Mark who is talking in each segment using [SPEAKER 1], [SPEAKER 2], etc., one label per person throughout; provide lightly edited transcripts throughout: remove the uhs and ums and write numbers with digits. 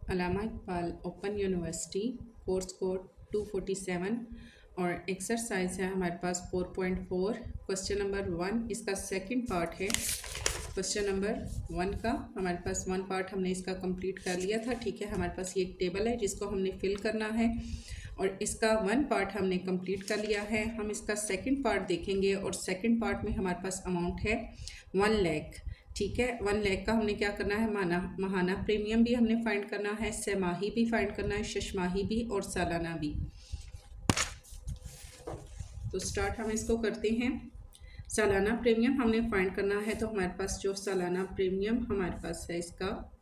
[SPEAKER 1] अल्लामा Iqbal open university course code 247 और exercise है हमारे पास 4.4 क्वेश्चन नंबर 1 इसका सेकंड पार्ट है। क्वेश्चन नंबर 1 का हमारे पास 1 पार्ट हमने इसका कंप्लीट कर लिया था। ठीक है, हमारे पास ये एक टेबल है जिसको हमने फिल करना है और इसका 1 पार्ट हमने कंप्लीट कर लिया है। हम इसका सेकंड पार्ट देखेंगे और सेकंड पार्ट में हमारे पास अमाउंट है 1 लाख। ठीक है, 1 लाख का हमने क्या करना है, माहाना प्रीमियम भी हमने फाइंड करना है, सहमाही भी फाइंड करना है, शशमाही भी और सालाना भी। तो स्टार्ट हम इसको करते हैं। सालाना प्रीमियम हमने फाइंड करना है, तो हमारे पास जो सालाना प्रीमियम हमारे पास है इसका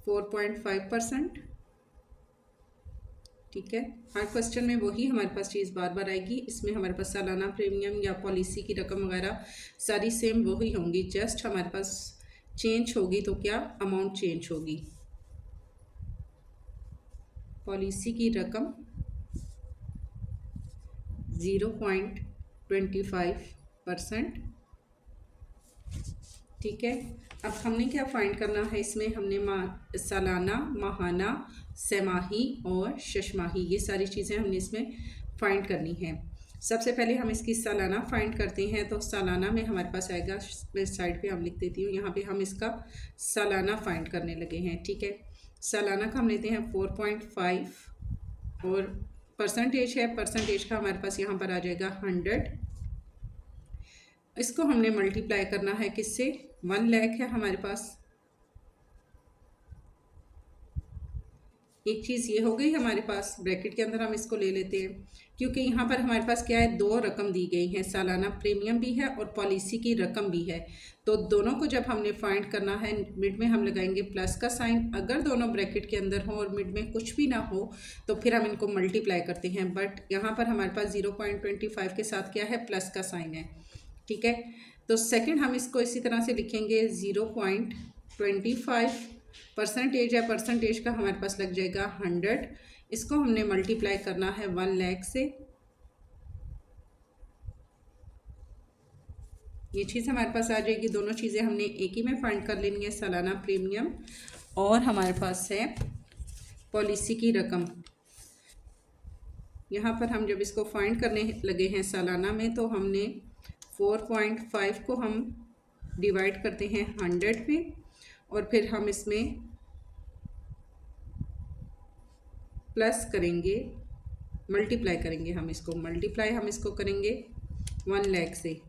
[SPEAKER 1] 4.5%। ठीक है, हर क्वेश्चन में वही हमारे पास चीज़ बार बार आएगी। इसमें हमारे पास सालाना प्रीमियम या पॉलिसी की रकम वगैरह सारी सेम वही होंगी, जस्ट हमारे पास चेंज होगी तो क्या अमाउंट चेंज होगी। पॉलिसी की रकम 0.25%। ठीक है, अब हमने क्या फाइंड करना है, इसमें हमने सालाना, माहाना, सहमाही और शशमाही ये सारी चीज़ें हमने इसमें फाइंड करनी है। सबसे पहले हम इसकी सालाना फाइंड करते हैं। तो सालाना में हमारे पास आएगा, साइड पे हम लिख देती हूँ, यहाँ पे हम इसका सालाना फाइंड करने लगे हैं। ठीक है, सालाना का हम लेते हैं 4.5 और परसेंटेज है, परसेंटेज का हमारे पास यहाँ पर आ जाएगा 100। इसको हमने मल्टीप्लाई करना है किससे, 1 लाख है हमारे पास। एक चीज़ ये हो गई हमारे पास, ब्रैकेट के अंदर हम इसको ले लेते हैं क्योंकि यहाँ पर हमारे पास क्या है, दो रकम दी गई हैं, सालाना प्रीमियम भी है और पॉलिसी की रकम भी है। तो दोनों को जब हमने फाइंड करना है, मिड में हम लगाएंगे प्लस का साइन। अगर दोनों ब्रैकेट के अंदर हो और मिड में कुछ भी ना हो तो फिर हम इनको मल्टीप्लाई करते हैं। बट यहाँ पर हमारे पास 0.25 के साथ क्या है, प्लस का साइन है। ठीक है, तो सेकंड हम इसको इसी तरह से लिखेंगे 0.25 परसेंटेज है, परसेंटेज का हमारे पास लग जाएगा 100। इसको हमने मल्टीप्लाई करना है 1 लाख से। ये चीज़ हमारे पास आ जाएगी। दोनों चीज़ें हमने एक ही में फाइंड कर लेनी है, सालाना प्रीमियम और हमारे पास है पॉलिसी की रकम। यहाँ पर हम जब इसको फाइंड करने लगे हैं सालाना में, तो हमने 4.5 को हम डिवाइड करते हैं 100 पे और फिर हम इसमें प्लस करेंगे, मल्टीप्लाई करेंगे। हम इसको करेंगे 1 लाख से,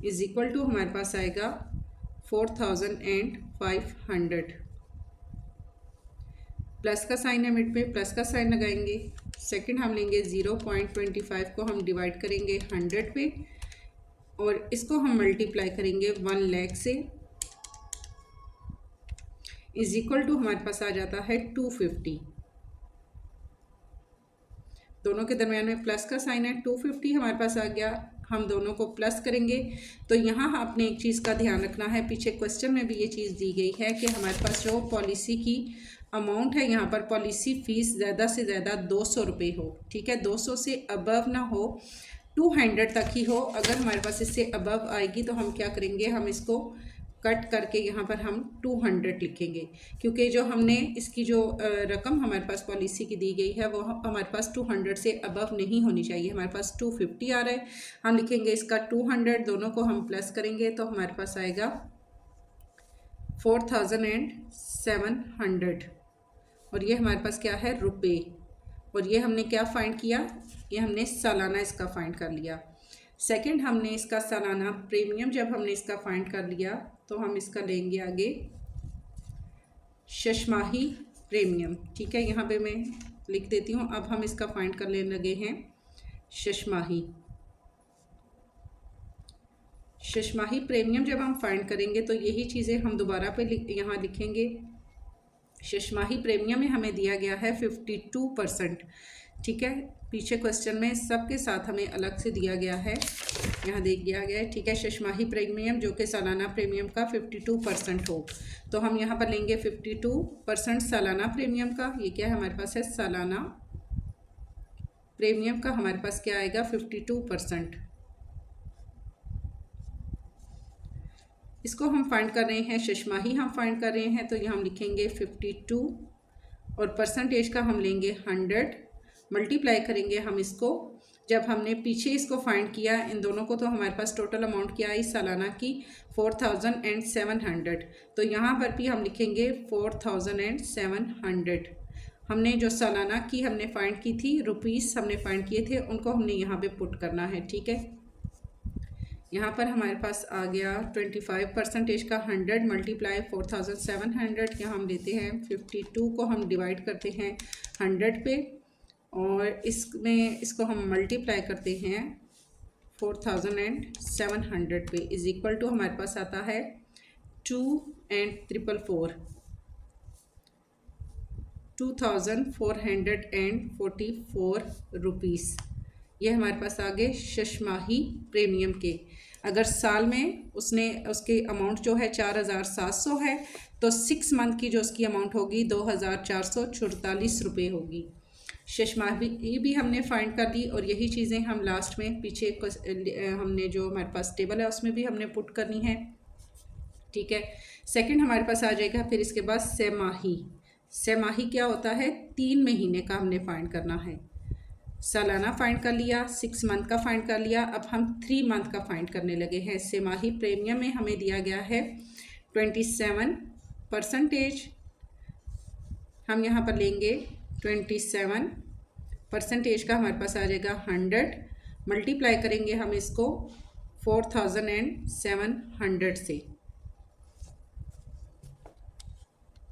[SPEAKER 1] इज इक्वल टू हमारे पास आएगा 4500। प्लस का साइन है, मिड पे प्लस का साइन लगाएंगे। सेकंड हम लेंगे 0.25 को हम डिवाइड करेंगे 100 पे और इसको हम मल्टीप्लाई करेंगे 1 लाख से, इज इक्वल टू हमारे पास आ जाता है 250। दोनों के दरम्यान में प्लस का साइन है, 250 हमारे पास आ गया। हम दोनों को प्लस करेंगे। तो यहाँ आपने एक चीज़ का ध्यान रखना है, पीछे क्वेश्चन में भी ये चीज़ दी गई है कि हमारे पास जो पॉलिसी की अमाउंट है, यहाँ पर पॉलिसी फ़ीस ज़्यादा से ज़्यादा 200 रुपये हो। ठीक है, 200 से अबव ना हो, 200 तक ही हो। अगर हमारे पास इससे अबव आएगी तो हम क्या करेंगे, हम इसको कट करके यहाँ पर हम 200 लिखेंगे क्योंकि जो हमने इसकी जो रकम हमारे पास पॉलिसी की दी गई है वो हमारे पास 200 से अबव नहीं होनी चाहिए। हमारे पास 250 आ रहा है, हम लिखेंगे इसका 200, दोनों को हम प्लस करेंगे तो हमारे पास आएगा 4700 और ये हमारे पास क्या है, रुपये। और ये हमने क्या फाइंड किया, ये हमने सालाना इसका फाइंड कर लिया। सेकंड हमने इसका सालाना प्रीमियम जब हमने इसका फाइंड कर लिया तो हम इसका लेंगे आगे शशमाही प्रीमियम। ठीक है, यहाँ पे मैं लिख देती हूँ। अब हम इसका फाइंड कर लेने लगे हैं शशमाही प्रीमियम। जब हम फाइंड करेंगे तो यही चीज़ें हम दोबारा पे यहाँ लिखेंगे। शशमाही प्रीमियम में हमें दिया गया है 52%। ठीक है, पीछे क्वेश्चन में सबके साथ हमें अलग से दिया गया है, यहाँ देख दिया गया है। ठीक है, शशमाही प्रीमियम जो कि सालाना प्रीमियम का 52% हो, तो हम यहाँ पर लेंगे 52% सालाना प्रीमियम का। ये क्या है हमारे पास है, सालाना प्रीमियम का हमारे पास क्या आएगा 52%। इसको हम फाइंड कर रहे हैं, शशमाही हम फाइंड कर रहे हैं, तो यहाँ हम लिखेंगे 52 और परसेंटेज का हम लेंगे 100, मल्टीप्लाई करेंगे हम इसको। जब हमने पीछे इसको फाइंड किया इन दोनों को, तो हमारे पास टोटल अमाउंट क्या आई सालाना की 4700। तो यहाँ पर भी हम लिखेंगे 4700। हमने जो सालाना की हमने फाइंड की थी, रुपीस हमने फाइंड किए थे, उनको हमने यहाँ पे पुट करना है। ठीक है, यहाँ पर हमारे पास आ गया 25% का 100 मल्टीप्लाई 4700। यहाँ हम लेते हैं 52 को हम डिवाइड करते हैं 100 पे, और इसमें इसको हम मल्टीप्लाई करते हैं 4700 पे, इज इक्वल टू हमारे पास आता है 2 and 444 2444 रुपीस। ये हमारे पास आ गए शशमाही प्रीमियम के। अगर साल में उसके अमाउंट जो है 4700 है, तो 6 मंथ की जो उसकी अमाउंट होगी 2444 रुपये होगी। शशमाही भी हमने फाइंड कर ली, और यही चीज़ें हम लास्ट में पीछे हमने जो हमारे पास टेबल है उसमें भी हमने पुट करनी है। ठीक है, सेकंड हमारे पास आ जाएगा फिर इसके बाद सेमाही। सेमाही क्या होता है, 3 महीने का हमने फाइंड करना है। सालाना फाइंड कर लिया, 6 मंथ का फाइंड कर लिया, अब हम 3 मंथ का फाइंड करने लगे हैं। सेमाही प्रीमियम में हमें दिया गया है 27%। हम यहाँ पर लेंगे 27% का हमारे पास आ जाएगा 100, मल्टीप्लाई करेंगे हम इसको 4700 से।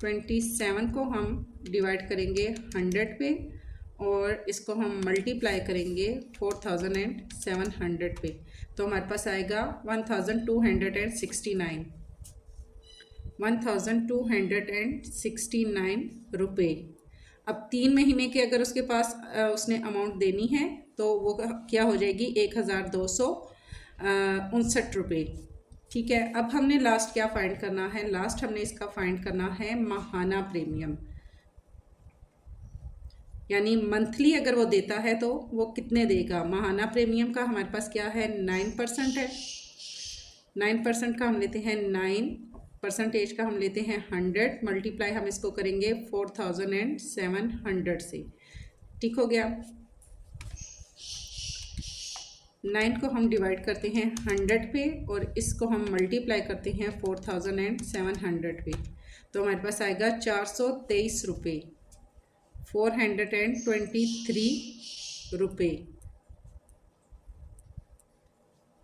[SPEAKER 1] 27 को हम डिवाइड करेंगे 100 पे, और इसको हम मल्टीप्लाई करेंगे 4700 पे, तो हमारे पास आएगा 1269 रुपये। अब 3 महीने के अगर उसके पास उसने अमाउंट देनी है, तो वो क्या हो जाएगी 1259 रुपये। ठीक है, अब हमने लास्ट क्या फाइंड करना है, लास्ट हमने इसका फाइंड करना है माहाना प्रीमियम, यानी मंथली अगर वो देता है तो वो कितने देगा। माहाना प्रीमियम का हमारे पास क्या है 9% है। 9% का हम लेते हैं 9%, का हम लेते हैं 100, मल्टीप्लाई हम इसको करेंगे 4700 से। ठीक हो गया, 9 को हम डिवाइड करते हैं 100 पे, और इसको हम मल्टीप्लाई करते हैं 4700 पे, तो हमारे पास आएगा 423 रुपये, 423 रुपये।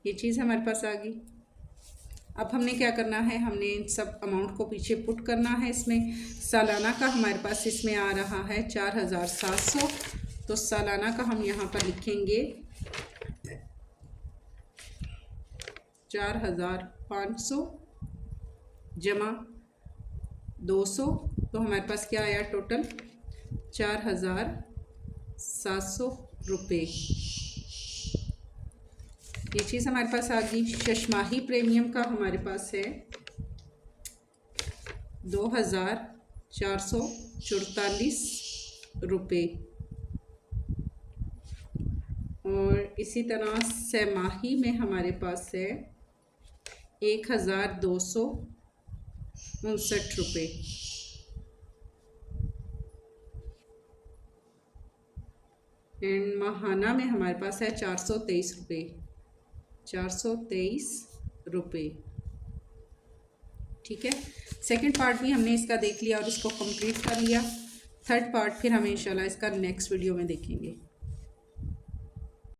[SPEAKER 1] ये चीज़ हमारे पास आ गई। अब हमने क्या करना है, हमने इन सब अमाउंट को पीछे पुट करना है। इसमें सालाना का हमारे पास इसमें आ रहा है 4700, तो सालाना का हम यहाँ पर लिखेंगे 4500 जमा 200, तो हमारे पास क्या आया टोटल 4700 रुपये। ये चीज़ हमारे पास आ गई। शशमाही प्रीमियम का हमारे पास है 2444 रुपये, और इसी तरह सेमाही में हमारे पास है 1259 रुपये, एंड माहाना में हमारे पास है 423 रुपये, 423 रुपये। ठीक है, सेकंड पार्ट भी हमने इसका देख लिया और इसको कंप्लीट कर लिया। थर्ड पार्ट फिर हम इंशाल्लाह इसका नेक्स्ट वीडियो में देखेंगे।